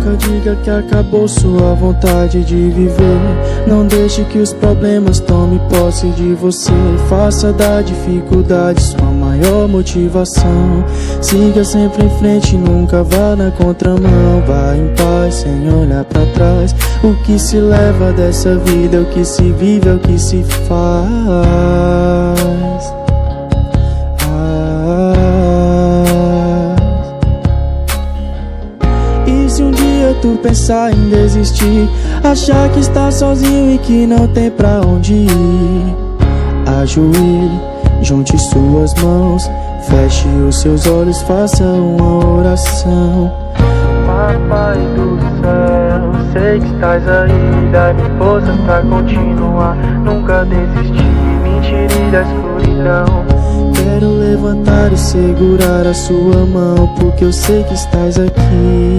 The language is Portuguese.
Nunca diga que acabou sua vontade de viver. Não deixe que os problemas tomem posse de você. Faça da dificuldade sua maior motivação. Siga sempre em frente, nunca vá na contramão. Vá em paz, sem olhar pra trás. O que se leva dessa vida é o que se vive, é o que se faz. E se um dia tu pensar em desistir, achar que está sozinho e que não tem pra onde ir, ajoelhe, junte suas mãos, feche os seus olhos, faça uma oração. Papai do céu, sei que estás aí, dá-me força pra continuar, nunca desistir, me tire da escuridão. Quero levantar e segurar a sua mão, porque eu sei que estás aqui.